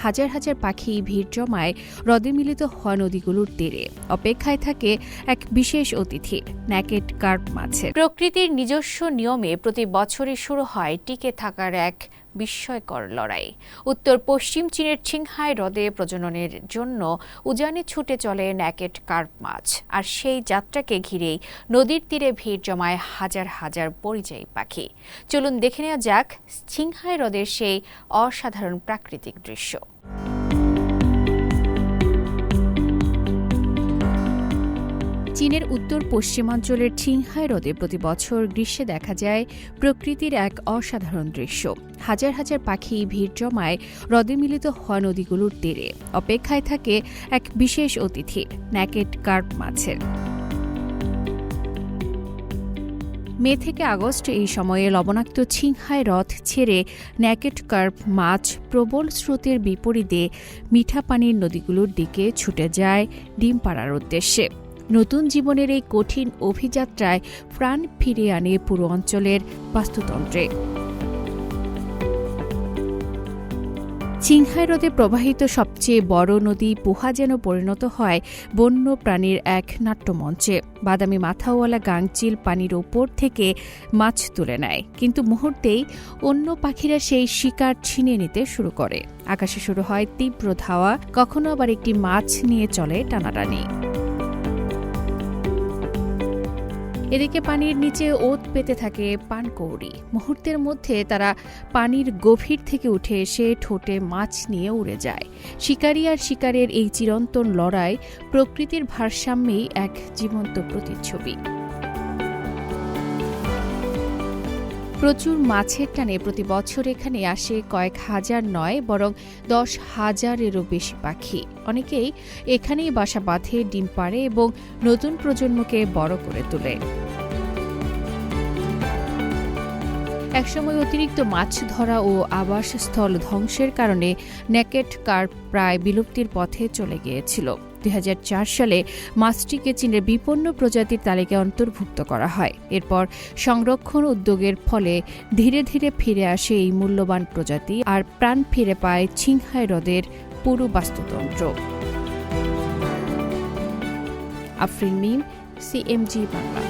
হাজার হাজার পাখি ভিড় জমায় হ্রদে মিলিত হয় নদীগুলোর তীরে। অপেক্ষায় থাকে এক বিশেষ অতিথি, নেকেড কার্প মাছের। প্রকৃতির নিজস্ব নিয়মে প্রতি বছরই শুরু হয় টিকে থাকার এক বিস্ময়কর লড়াই। উত্তর পশ্চিম চীনের চিংহাই হ্রদে প্রজননের জন্য উজানে ছুটে চলে নেকেড কার্প মাছ, আর সেই যাত্রাকে ঘিরেই নদীর তীরে ভিড় জমায় হাজার হাজার পরিযায়ী পাখি। চলুন দেখে নেওয়া যাক চিংহাই হ্রদের সেই অসাধারণ প্রাকৃতিক দৃশ্য। চীনের উত্তর পশ্চিমাঞ্চলের চিংহাই হ্রদে প্রতি বছর গ্রীষ্মে দেখা যায় প্রকৃতির এক অসাধারণ দৃশ্য। হাজার হাজার পাখি ভিড় জমায় হ্রদে মিলিত হয় নদীগুলোর তীরে। অপেক্ষায় থাকে এক বিশেষ অতিথি, নেকেড কার্প মাছের। মে থেকে আগস্ট এই সময়ে লবণাক্ত চিংহাই হ্রদ ছেড়ে নেকেড কার্প মাছ প্রবল স্রোতের বিপরীতে মিঠা পানির নদীগুলোর দিকে ছুটে যায় ডিম পাড়ার উদ্দেশ্যে। নতুন জীবনের এই কঠিন অভিযাত্রায় প্রাণ ফিরিয়ে আনে পুরো অঞ্চলের বাস্তুতন্ত্রে। চিংহাই হ্রদে প্রবাহিত সবচেয়ে বড় নদী পুহা যেন পরিণত হয় বন্য প্রাণীর এক নাট্যমঞ্চে। বাদামি মাথাওয়ালা গাংচিল পানির ওপর থেকে মাছ তুলে নেয়, কিন্তু মুহূর্তেই অন্য পাখিরা সেই শিকার ছিনিয়ে নিতে শুরু করে। আকাশে শুরু হয় তীব্র ধাওয়া, কখনো আবার একটি মাছ নিয়ে চলে টানাটানি। এদিকে পানির নিচে ওত পেতে থাকে পানকৌড়ি। মুহূর্তের মধ্যে তারা পানির গভীর থেকে উঠে এসে ঠোঁটে মাছ নিয়ে উড়ে যায়। শিকারী আর শিকারের এই চিরন্তন লড়াই প্রকৃতির ভারসাম্যেই এক জীবন্ত প্রতিচ্ছবি। প্রচুর মাছের টানে প্রতি বছর এখানে আসে কয়েক হাজার নয়, বরং 10,000-এরও বেশি পাখি। অনেকেই এখানেই বাসা বাঁধে, ডিম পাড়ে এবং নতুন প্রজন্মকে বড় করে তোলে। একসময় অতিরিক্ত মাছ ধরা ও আবাসস্থল ধ্বংসের কারণে নেকেড কার্প প্রায় বিলুপ্তির পথে চলে গিয়েছিল। 2004 সালে মাছটিকে চীনের বিপন্ন প্রজাতির তালিকায় অন্তর্ভুক্ত করা হয়। এরপর সংরক্ষণ উদ্যোগের ফলে ধীরে ধীরে ফিরে আসে এই মূল্যবান প্রজাতি, আর প্রাণ ফিরে পায় চিংহাই হ্রদের পুরো বাস্তুতন্ত্র। আফরিন মিম, CMG বাংলা।